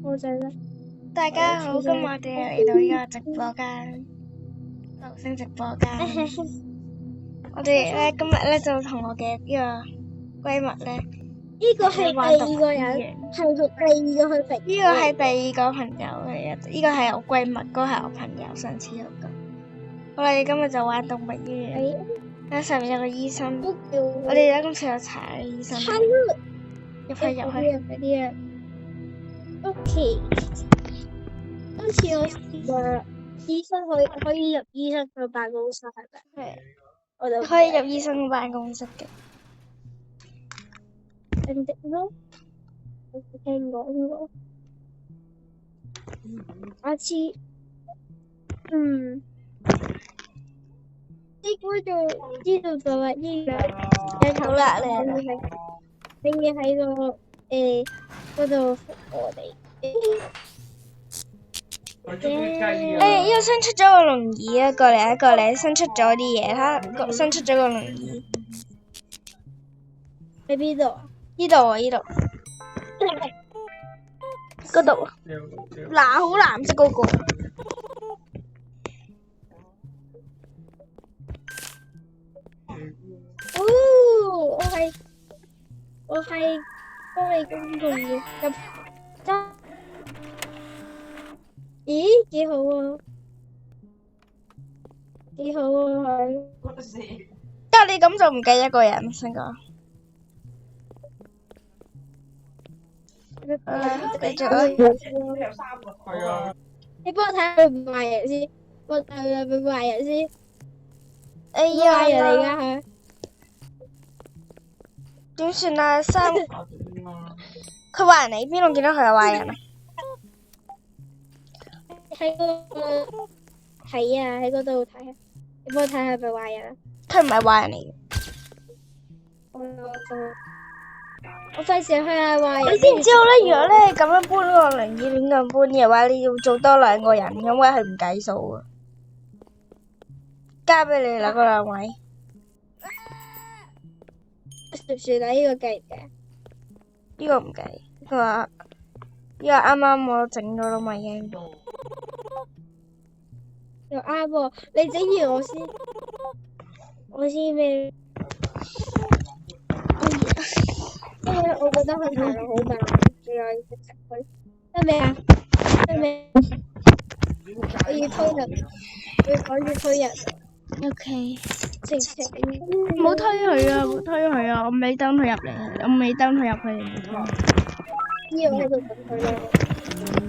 我仔啦，大家好，今日我哋又嚟到呢個直播間，流星直播間。我哋咧今日咧就同我嘅呢個閨蜜咧，呢個係第二個人，係做第二個去食。呢個係第二個朋友嚟嘅，呢個係我閨蜜，嗰個係我朋友，上次有個。我哋今日就玩動物醫院，喺上面有個醫生，我哋咧今次有查醫生，入去。啲啊。OK， 今次我話醫生可以入醫生嘅辦公室係咪？係，我就可以入醫生辦公室嘅。定定咯，我聽講過。下次，應該就知道動物醫院好啦，你喺個嗰度覆我哋。呢個新出咗個輪椅啊！過嚟，新出咗啲嘢，新出咗個輪椅。喺邊度啊？呢度。嗰度。好藍色嗰個。我係幫你公共嘅入真。咦，幾好啊！佢。但係你咁就唔計一個人，先講。繼續。係啊。你幫我睇下佢唔壞人先，我睇下佢壞人先。哎呀！壞人嚟㗎佢。點算啊？佢壞人，你邊度見到佢係壞人啊？喺嗰度睇啊，喺嗰度睇啊，你幫我睇下係咪壞人啊？佢唔係壞人嚟嘅。我費事去下壞人。你知唔知道咧？如果咧咁樣搬個輪椅亂咁搬嘅話，你要做多2個人，咁樣係唔計數啊！交俾你啦，嗰2位。算唔算啊？呢個計唔計？呢個唔計。佢話呢個啱啱我整咗啦嘛，已經。又啱喎，你整完我先咩？因為我覺得佢行路好慢，仲有要食佢。得未啊？我要推人，我要趕住推人。OK。唔好推佢啊！我未等佢入嚟，我未等佢入去。呢個喺度等佢咯。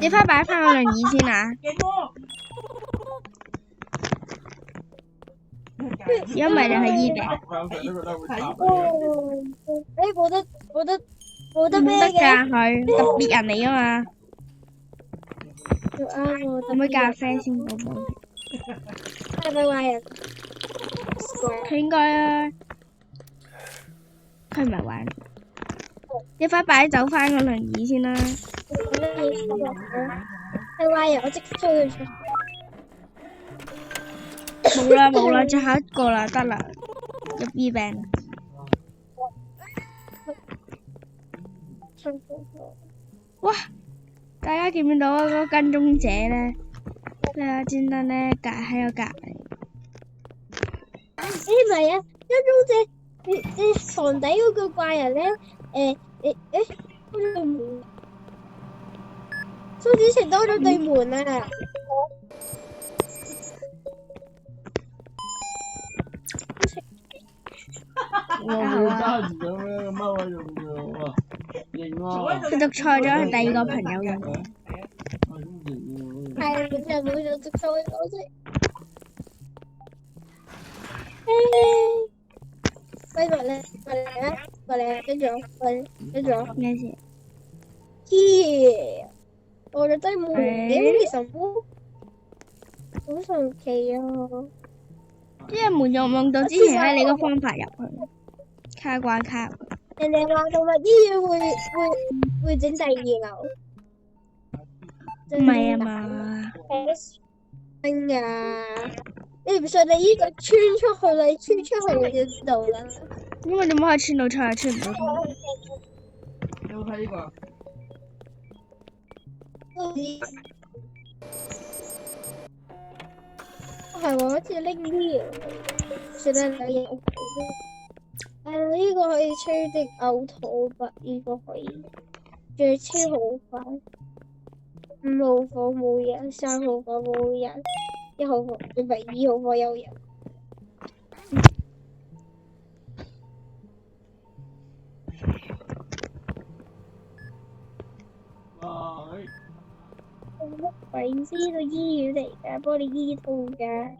你快擺翻個輪椅先啊！如果唔係，你去醫病。冇得咩嘅？佢特別人嚟啊嘛。又啱喎。飲杯咖啡先，寶寶。係咪壞人？佢應該啊，佢唔係壞人。你快擺走翻個輪椅先啦。係壞人，我即刻推佢出。冇啦，最後一個啦，得啦，入醫病。哇！大家見唔見到嗰個跟蹤者咧？佢啊專登咧喺我隔離。唔係啊，跟蹤者，你床底嗰個怪人咧，開咗對門，蘇子晴多咗對門啊！我會揸住咁樣踎喺度嘅喎，型喎。佢讀錯咗，係第二個朋友用嘅。係冇咗讀錯咗啫。閨蜜咧，過嚟，跟住我。咩事？耶！我哋對門，你好神喎，好神奇啊！即係門用唔用到之前咧，你個方法入去。卡關卡。人哋話動物醫院會整第2樓。唔係啊嘛。真㗎！你唔信你呢個穿出去啦，你穿出去你就知道啦。因為你冇可以穿到出嚟，穿唔到出嚟。有冇睇呢個？係喎，好似拎啲嘢，算啦，兩嘢 OK。呢個可以吹的嘔吐吧？呢個可以，最超好快。5號房冇人，3號房冇人，1號房唔係2號房有人。乜鬼知道醫院嚟㗎，幫你醫痛㗎。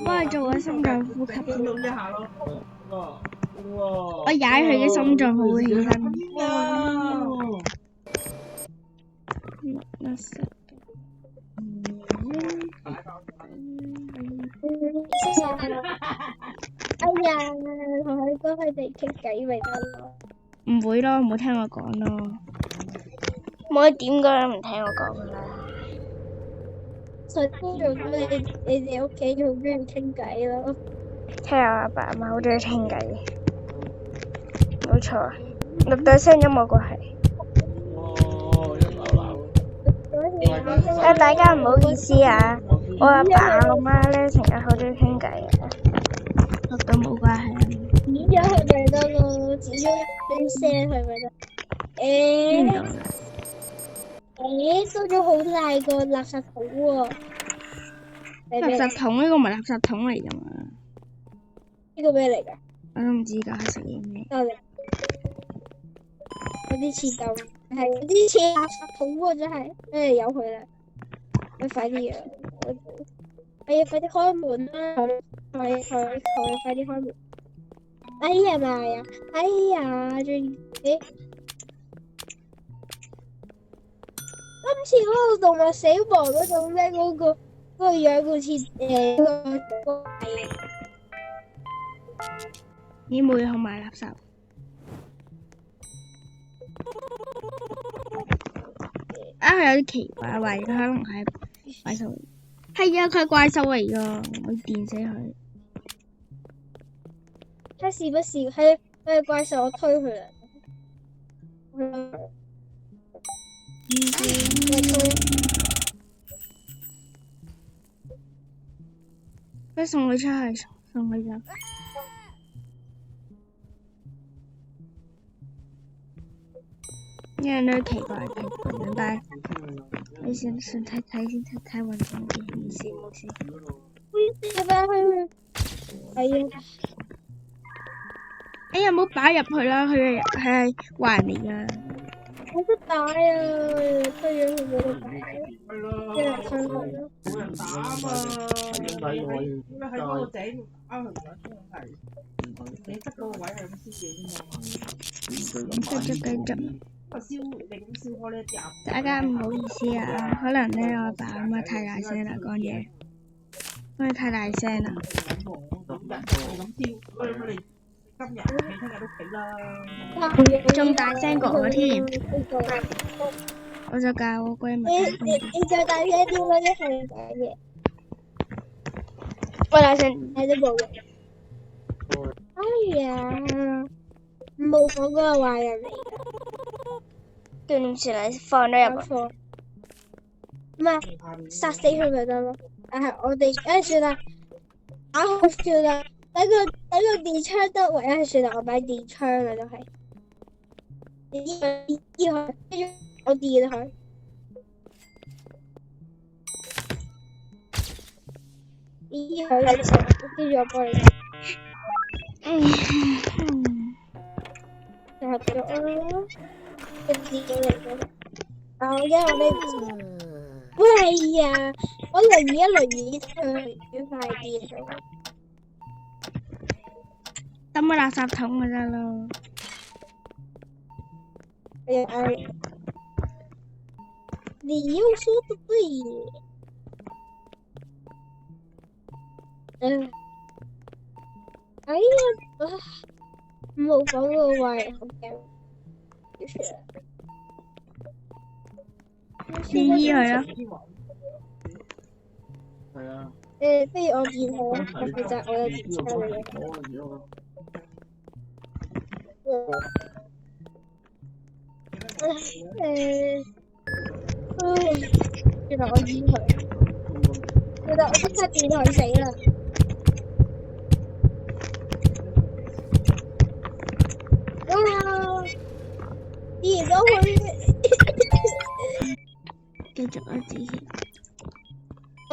幫佢做個心臟呼吸。一下咯。我踩佢嘅心臟，佢會起身。哎呀，同佢講佢哋傾偈咪得咯。唔會咯，唔好聽我講咯。冇點講都唔聽我講噶啦。所以做咗你哋屋企好中意傾偈咯。聽我阿爸阿媽好中意傾偈，冇錯。錄到聲音我個係。大家唔好意思啊，我阿爸阿媽咧成日好中意傾偈啊，錄到冇關係。剪咗佢咪得咯，剪咗啲聲佢咪得。收咗好大個垃圾桶喎。垃圾桶呢個唔係垃圾桶嚟㗎嘛？呢個咩嚟㗎？我都唔知㗎，食嘢咩？有啲似豆，係有啲似垃圾桶喎，真係，由佢啦。快啲啊！快啲開門啦！快啲開門！哎呀媽呀！哎呀，今次嗰個動物死亡嗰種咧，嗰個樣好似你冇嘢好買垃圾。佢有啲奇怪，懷疑佢可能係怪獸嚟。係啊，佢係怪獸嚟㗎，我要電死佢。他是不是佢係怪獸？我推佢啦。佢送佢出去，送佢走。因為呢奇怪嘅，但係你先睇穩陣啲，冇事。哎呀，唔好擺入去啦，佢係壞人嚟㗎。我都打啊，推咗佢冇得打，一人推佢咯。冇人打啊嘛，應該喺嗰個井啱佢係，你得嗰個位係咁燒嘢啫嘛。繼續。燒開呢一隻。大家唔好意思啊，可能咧我阿爸阿媽太大聲啦講嘢，因為太大聲啦。今日聽日都企啦。仲大聲過我添，我就教我閨蜜。你再大聲啲嗰啲係講嘢。我大聲，係都冇用。哎呀，冇講嗰個壞人嚟㗎。斷念前嚟放咗入去。唔係殺死佢咪得咯？我哋算啦，算啦。等個電槍得位算啦，我買電槍啦都係。醫佢，跟住我電佢。醫佢，跟住我幫你。就合咗啦，跟住咗嚟咗。因為我呢，喂呀，我輪椅推快啲咗。抌個垃圾桶咪得咯。你又說的對。哎呀，冇講個壞人好驚。你醫佢咯。係啊。不如我見佢啦，我負責我有電車嘅嘢。原來我醫佢，原來我即刻電佢死啦！哇！醫咗佢，繼續我自己。好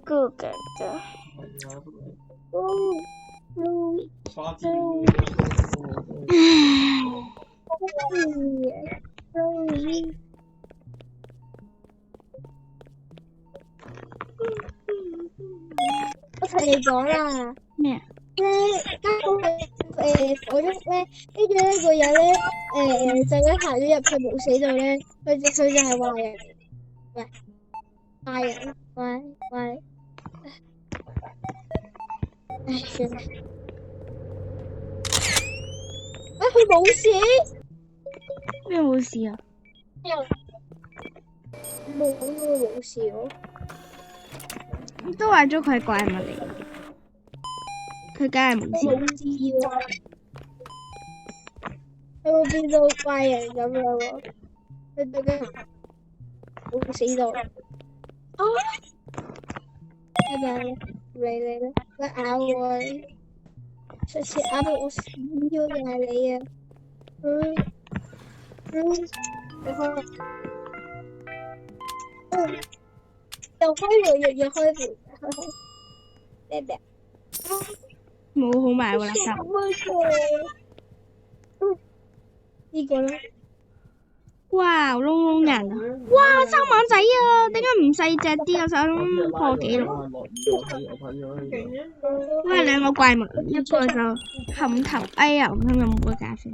good嘅。我同你講啦，咩啊？火燭咧，跟住呢個人咧，就咁行咗入去冇死到咧，佢就係壞人嚟，喂，壞人，喂，唉，算啦，佢冇事，咩冇事啊？冇事喎，都話咗佢係怪物嚟嘅，佢梗係冇事。冇事喎，佢會變到怪人咁樣喎，佢對佢冇死到，啊！拜拜，嚟啦，佢咬我，上次咬到我死咗嘅係你啊！又開門又開門，咩咩？冇好買喎垃圾。呢個咧，哇，窿窿人啊！哇，生猛仔啊！點解唔細隻啲啊？想破紀錄。喂，兩個怪物，一個就冚頭。哎呀，我想飲杯咖啡。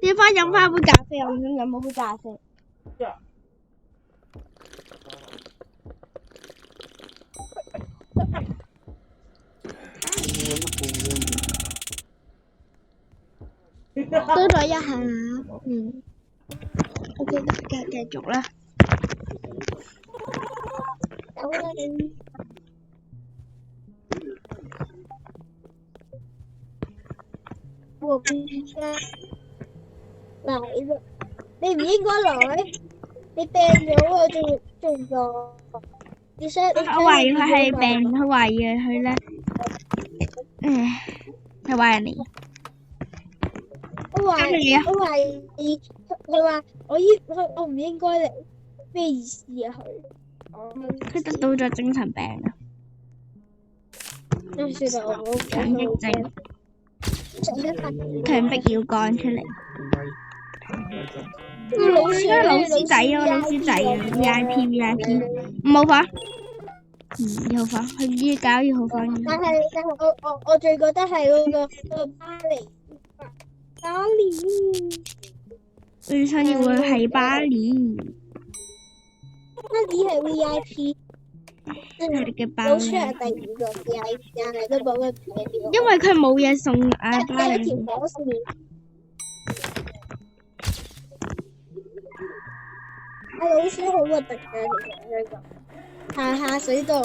點翻飲翻杯咖啡？我想飲杯咖啡。多咗一下，OK，大家繼續啦。走啦你！我嚟啦！你唔應該來，你病咗啊！仲做？你想？我懷疑佢係病，佢懷疑佢咧，係壞人嚟。我懷疑佢話我唔應該嚟，咩意思啊佢？佢得到咗精神病啊！算啦，我強迫症，強迫要幹出嚟。老師仔啊，老師仔啊 ，VIP，唔好放，2號房，佢越搞越好放。但係我最覺得係嗰個巴黎。最想要嘅係巴黎。巴黎係 VIP。佢哋嘅巴黎。老師係第2個 VIP，但係都冇乜嘢。因為佢冇嘢送阿巴黎。一條火線。阿老師好核突㗎，其實呢個下水道。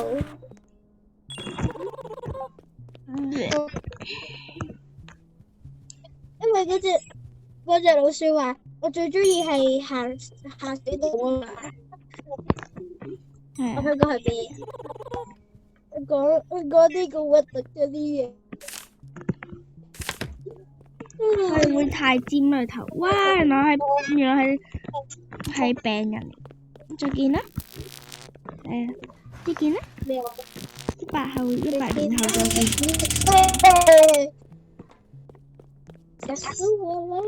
因為嗰隻老師話，我最中意係行下水道啊嘛。我香港係咩嘢？講啲咁核突嗰啲嘢。佢會太尖啦頭。哇！原來係病人嚟。再見啦。再見啦。咩100年後再見。嚇死我啦！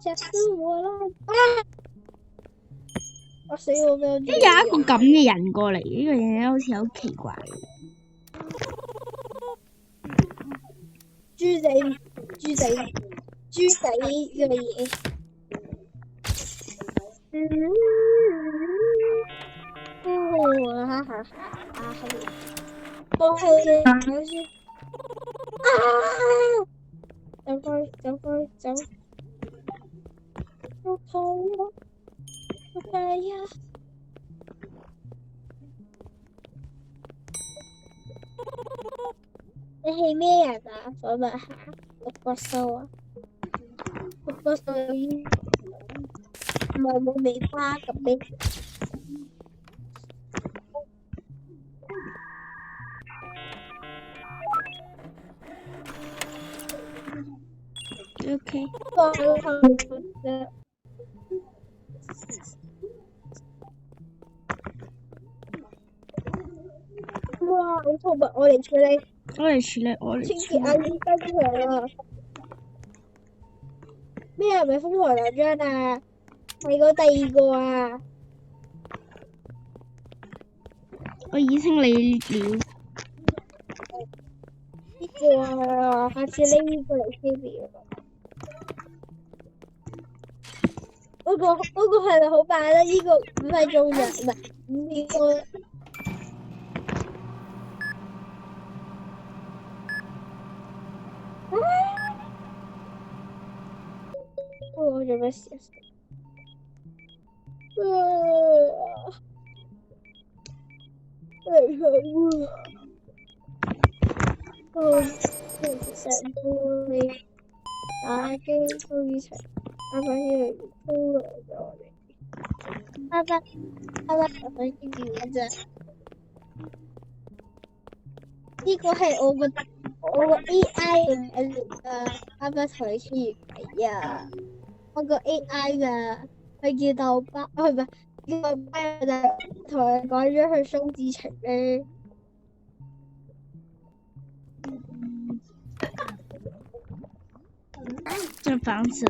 嚇死我啦！我死我咩？即係有一個咁嘅人過嚟，呢個嘢好似好奇怪。豬仔呢個嘢。我係老師。走開！好痛啊！係啊！你係咩人啊？想問下，六角獸啊？六角獸有煙，唔係冇尾巴咁咩？OK。哇！好痛啊！我嚟處理。我嚟清潔阿姨跟佢啊！咩係咪瘋狂兩張啊？係個第二個啊！我已清理了。呢個啊，下次拎呢個嚟 save 嗰個係咪好快咧？呢個5分鐘咋？唔係5秒鐘。我做咩事啊？成杯打機都一齊，阿爸越嚟越粗魯咗我哋。阿爸就想見住我啫。呢個係我個 AI 嘅名嚟㗎，阿爸同你出完偈啊！我個 AI 㗎，佢叫豆包，唔係叫豆包，但係同佢改咗佢蘇志晴咧。這房子，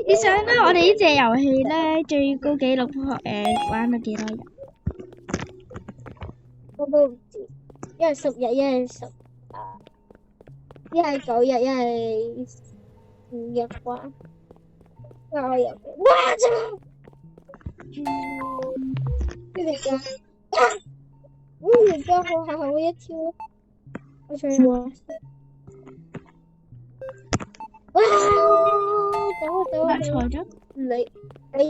你想咧？我哋呢隻遊戲咧最高紀錄玩咗幾多日？我都唔知，一係10日，一係10一係9日，一係5日啩。我入嘅，哇！呢條街，呢條街好下好一跳，我想玩。哇！走啊！錯咗。你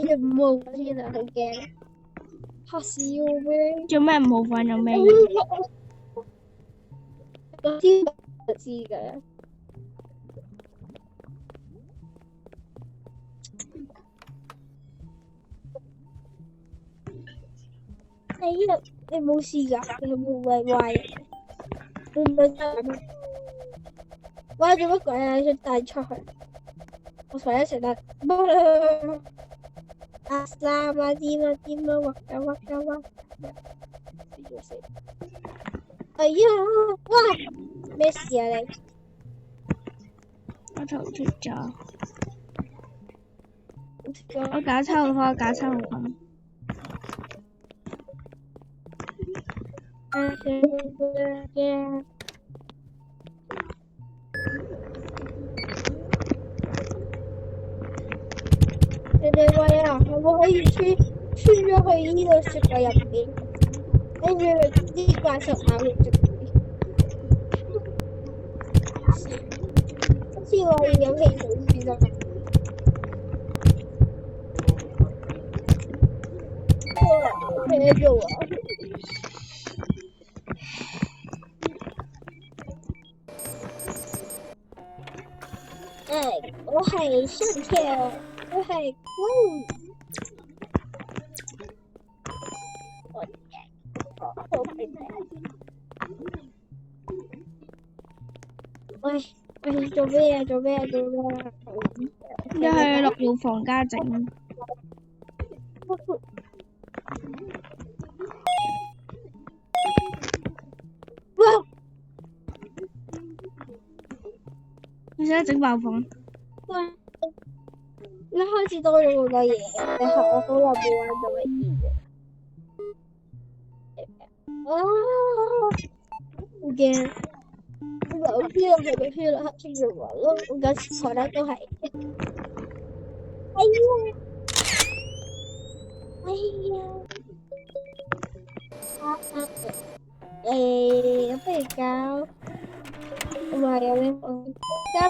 哋唔好玩先啊，好驚，嚇死我咩？做咩唔好玩？有咩嘢？我知就知㗎。你冇事㗎？你冇壞人？你唔係真咩？哇！做乜鬼啊？你想帶出去？我同你一齊帶。哎呀！哇！咩事啊你？我逃出咗。我搞抽好快，搞抽好快。你哋話啊，我可以穿咗去呢個雪櫃入邊，跟住啲怪獸咬住自己。好似我要飲汽水先得。哇！咩做啊？我係上跳，我係喂，做咩啊？你去6號房家整。哇！你想整爆房？喂！你開始多咗好多嘢，你係我好耐冇玩到嘅嘢。好驚！我知道係咪去了黑色嘅話咯，我嗰次台咧都係。哎呀！不如搞唔係啊，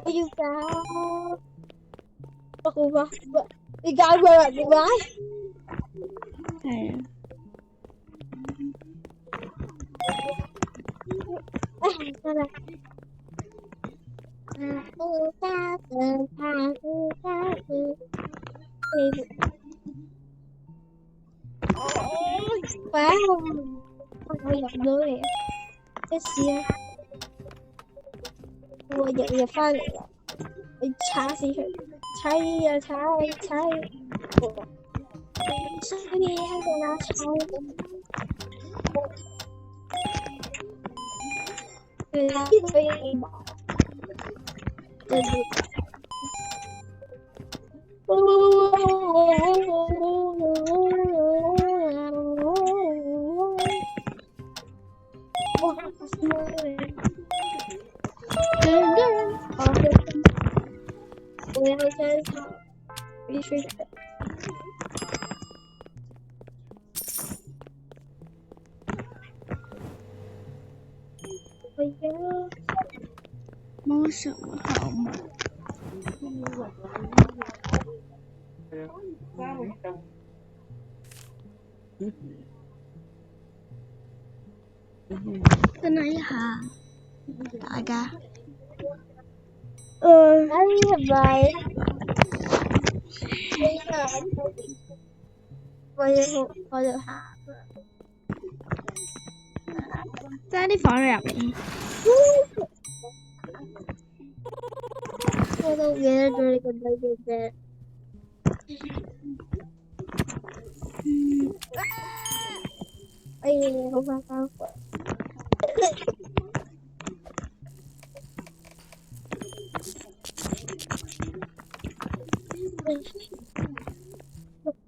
我要搞，不好吧？你搞佢啊？點解？係啊。得啦。烏鴉對怕烏鴉對。喂，我入唔到嚟啊！即時啊，我入翻嚟啦，你踩死佢，踩啊踩，所以喺度啦踩，我要先炒，必须的。我要冇什麼好買。等等一下，大家。係咪？我要行。爭啲放咗入嚟。我都記得咗你個女嘅啫。哎呀，好快翻回。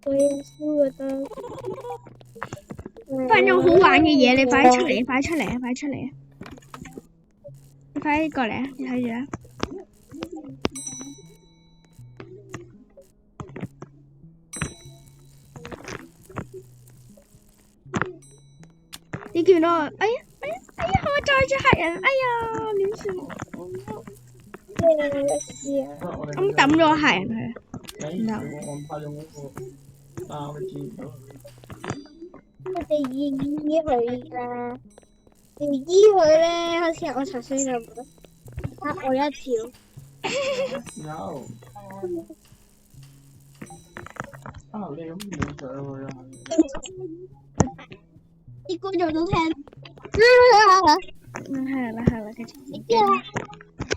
我也輸得。發現好玩嘅嘢，你快啲出嚟，快出嚟，快出嚟！你快啲過嚟啊！你睇住啊！你見到我？哎呀！我載住客人，哎呀，點算？咩事啊？咁抌咗客人去。我哋要醫佢啦，要醫佢咧，好似我頭先咁，嚇我一跳。有。啊！你咁冇上去啊？啲觀眾都聽。係啦，繼續。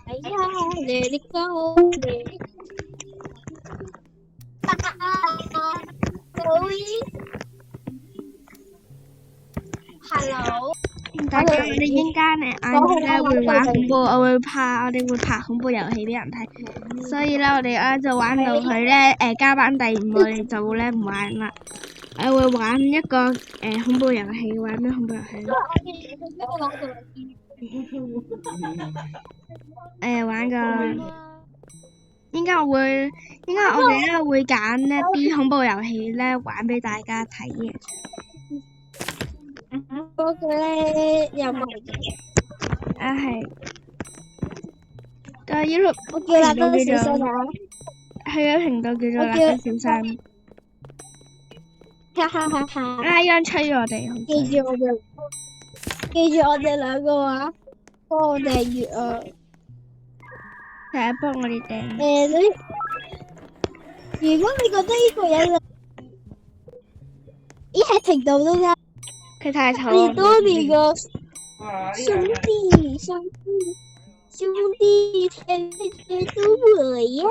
哎呀，let it go，Hello，大家我哋陣間咧會玩恐怖，我哋會拍恐怖遊戲俾人睇，所以咧我哋就玩到佢咧加班第5，我哋就咧唔玩啦。我會玩一個恐怖遊戲，玩咩恐怖遊戲咧？玩個應該我哋咧會揀一啲恐怖遊戲咧玩俾大家睇嘅。嗰個咧有冇嘅？係。個 YouTube 我叫辣椒小生啊。係個頻道叫做辣椒小生。哈哈哈哈！阿央吹我哋，記住我哋兩個啊，幫我訂閱啊！係啊，幫我哋訂。如果你覺得呢個人喺頻道都啱，佢太醜。你多你個兄弟，天天都會呀！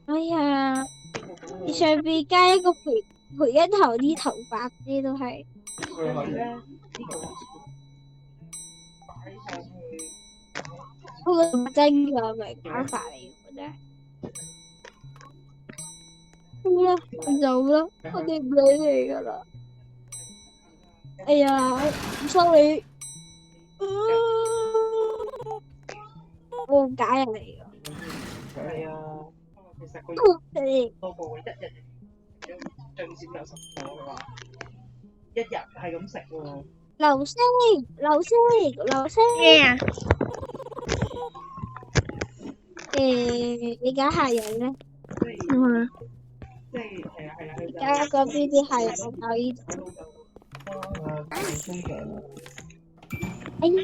哎呀，你上邊加一個培一頭啲頭髮啲都係。嗰個真㗎，咪假髮嚟嘅啫。好啦，走啦，我哋唔理你㗎啦。哎呀，唔收你。我假人嚟㗎。係啊，其實佢多過一日最少有10個嘅話，一日係咁食喎。流星，流星，流星。咩啊？你揀客人咧？嗯，即係係啊，而家嗰邊啲客人我搞呢度。哎呀！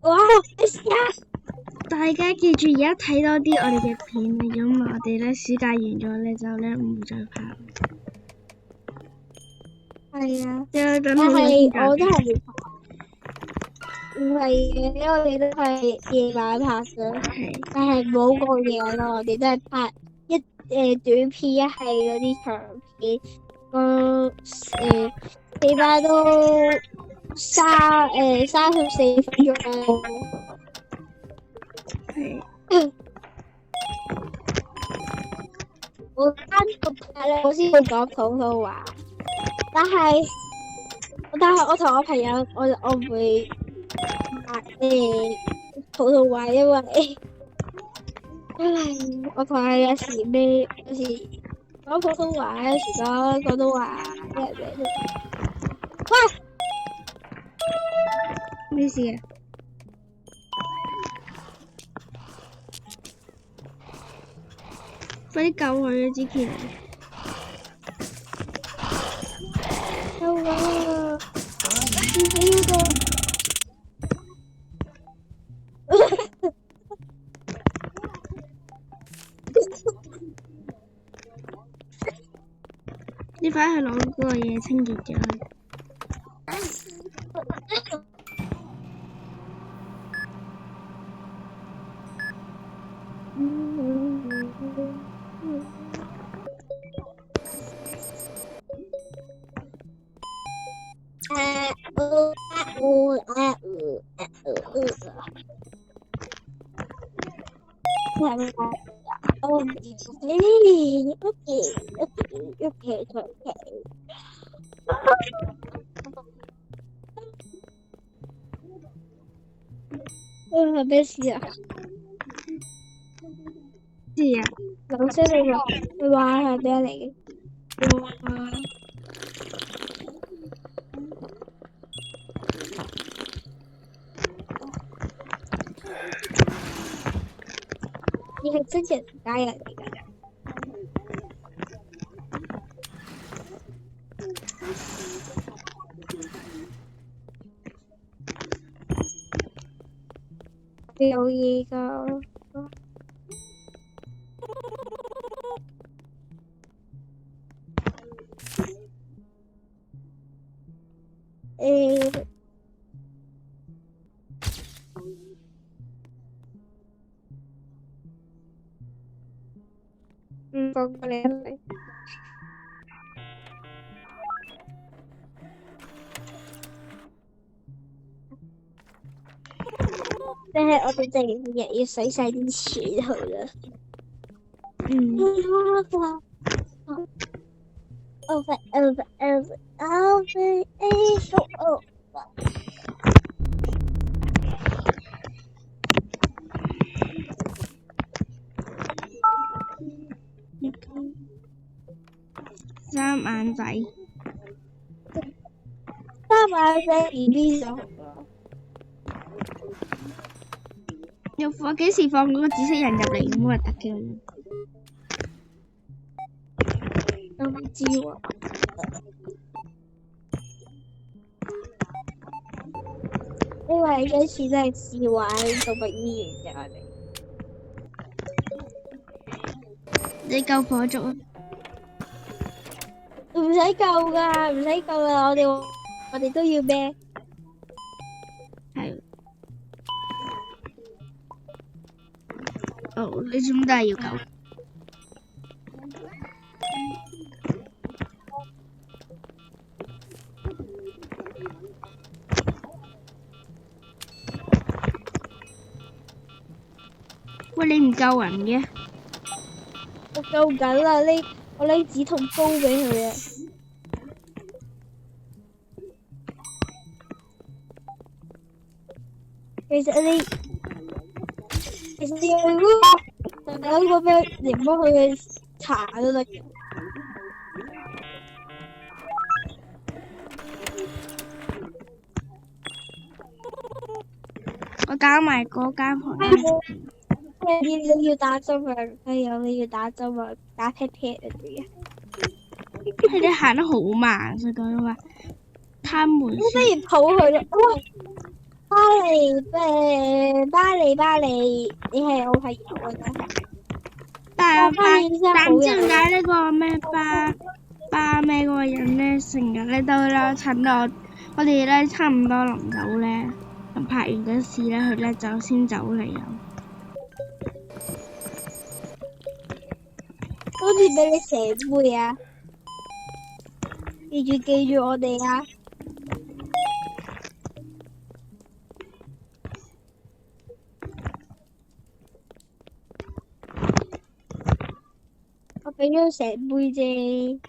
哇！咩事啊？大家記住而家睇多啲我哋嘅片啊，如果唔係我哋咧暑假完咗咧就咧唔會再拍。係啊，但但係我都係唔係嘅，因為我哋都係夜晚拍嘅，係但係冇過夜咯，我哋都係拍短片，一係嗰啲長片，起碼都34分鐘。係我單獨拍咧，我先會講普通話，但係我同我朋友，我唔會普通話，因為我同佢有時講普通話，有時講廣東話，咩事啊？快啲救佢啊！之前救我啊！唔死我！你快去攞嗰個嘢清潔咗佢。咩事啊？知啊，流星你話係咩嚟嘅？你係真人假人嚟㗎？有嘢㗎。放過你嚟。但係我哋第二日要使晒啲錢去啦。三眼仔，三眼仔 BB 就好啦。又放幾時放嗰個紫色人入嚟咁核突嘅？我唔知喎。因為嗰次真係試玩動物醫院啫，我哋。你救火燭啊？唔使救㗎，唔使救啦，我哋都要孭。係。哦，你做乜都係要救？喂，你唔救人嘅？我救緊啦，我拎止痛膏俾佢啊！其實你要嗰個就有個咩嚟幫佢去查都得嘅。我搞埋嗰間房間。你要打針啊！你要打針啊！打 pat pat 啊！仲要。佢哋行得好慢，所以講話，他們。不如抱佢咯！巴黎，你係我朋友啊！但係點解呢個咩巴咩嗰個人咧，成日咧都咧趁到我哋咧差唔多臨走咧，拍完嗰時咧，佢咧就先走嚟啊！好似俾你蛇背啊！記住我哋啊！我俾咗蛇背啫。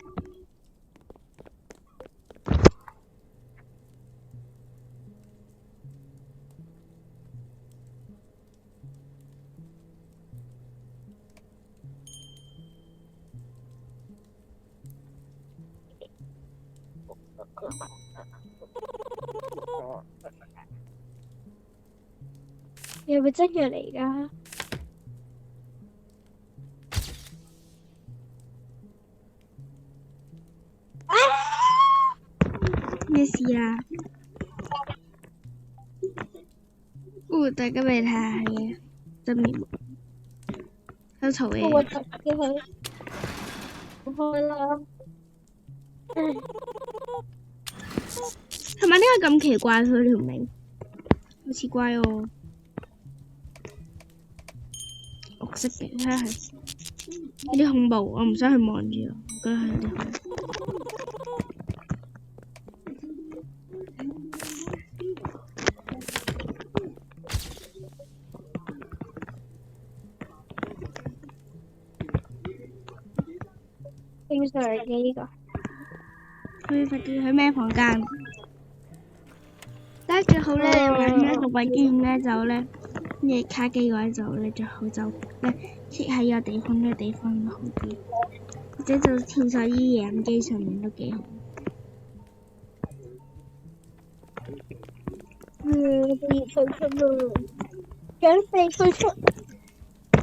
你係咪真嘅嚟㗎？咩事啊？大家咪睇下嘅真面目，好嘈嘅。我突嘅佢，開啦。係咪呢個咁奇怪佢條尾？好奇怪哦！綠色嘅，睇下係有啲恐怖，我唔想去望住啊，我覺得係有啲恐怖。正常嘅呢個。佢快啲去咩房間？得最好咧，玩呢個位機咧就咧，咩卡機嘅話就咧最好就咧設喺個地方，呢個地方好啲，或者就跳晒啲夜飲機上面都幾好。被退出咯，想被退出，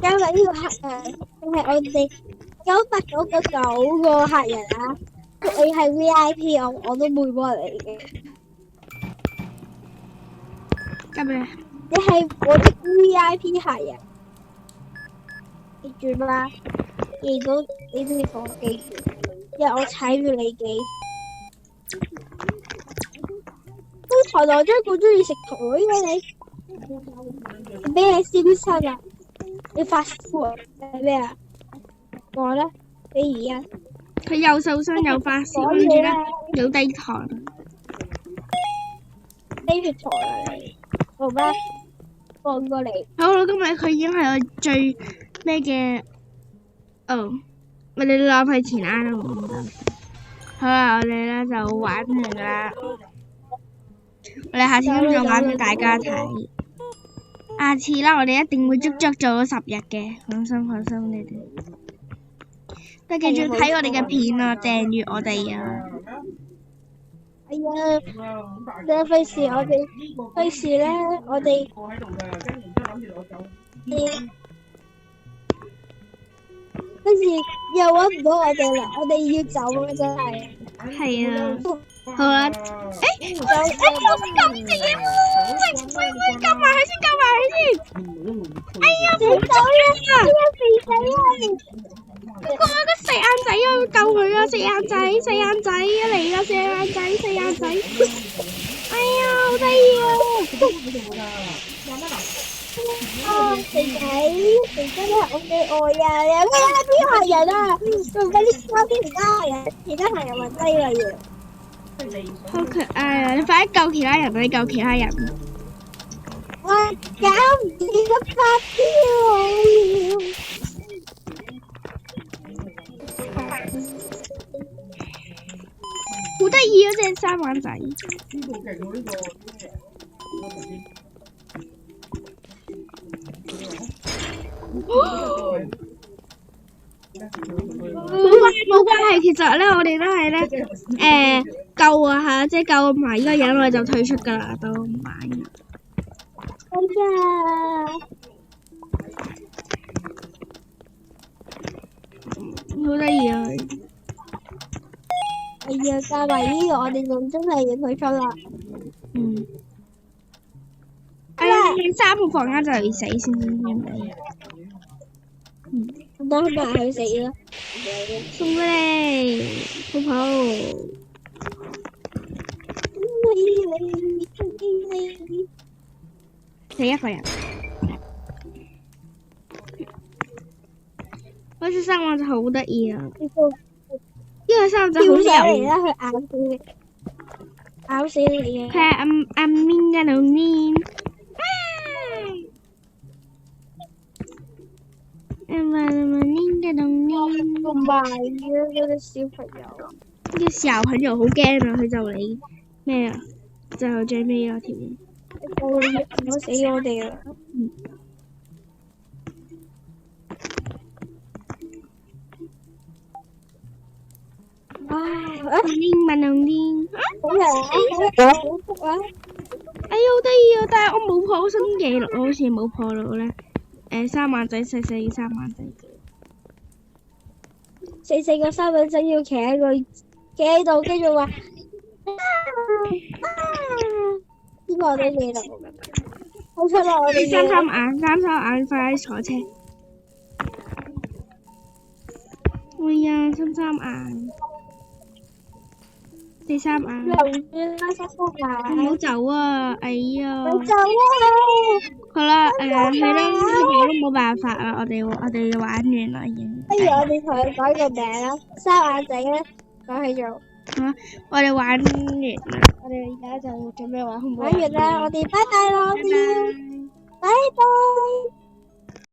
因為呢個客人係我哋999個客人啊，你係 VIP，我都會幫你嘅。交俾你。你係我的 VIP 客人，記住啦，記到你都要同我記住，因為我踩住你記。台台張好中意食糖嘅你，俾你消失啦！你發燒係咩啊？講啦，比爾啊！佢又受傷又發燒，跟住咧又低糖。低血糖啊你，好咩？放過嚟。好啦，今日佢已經係我最咩嘅，我哋浪費錢啊都唔得。好啦，我哋咧就玩完啦。我哋下次都再玩俾大家睇。下次啦，我哋一定會足足做咗10日嘅，放心你哋。都記住睇我哋嘅片啊，訂閱我哋啊。哎呀，你費事咧，我哋跟住又搵唔到我哋啦，我哋要走啦真係。係啊。好啦，我先撳住嘢喂，撳埋佢先。哎呀，唔走啦！肥仔啊！嗰個四眼仔啊，救佢啊！四眼仔嚟啦！四眼仔！哎呀，好得意啊！肥仔你係我嘅愛啊！你係邊個客人啊？仲俾你交俾其他客人，其他客人問低啦要。好可愛啊！你快啲救其他人，你救其他人。我搞唔掂個發飆好得意啊！隻三眼仔。冇關係，其實咧我哋都係咧救啊嚇，即係救埋呢個人我哋就退出㗎啦，都唔玩㗎。哎呀，好得意啊！哎呀，加埋呢個我哋就真係要退出啦。嗯。哎呀，3個房間就要死先知咪？咁多埋去死啦！送俾你，泡泡。死一個人。嗰隻三眼就好得意啊！呢個三眼就好油啦，佢咬死你，咬死你啊！佢係暗面嘅兩面。同埋嗰啲小朋友，啲小朋友好驚啊！佢就嚟咩啊？就最尾嗰條嘢。我死我哋啦！問兩天。好呀！好福啊！哎呀，好得意啊！但係我冇破新紀錄，我好似冇破到咧。三眼仔細細三眼仔。四個三眼仔要企喺度，跟住話呢個我都記得。好出啦！我哋三眼快啲坐車。哎呀，三眼。第三眼。留住啦，三眼。唔好走啊！哎呀。唔走啊！好啦，係啦，我都冇辦法啦，我哋玩完啦已經。不如我哋同佢改個名啦，三眼仔咧改去做。我哋玩完啦，我哋而家就準備玩好唔好？玩完啦，我哋拜拜啦，我哋拜拜。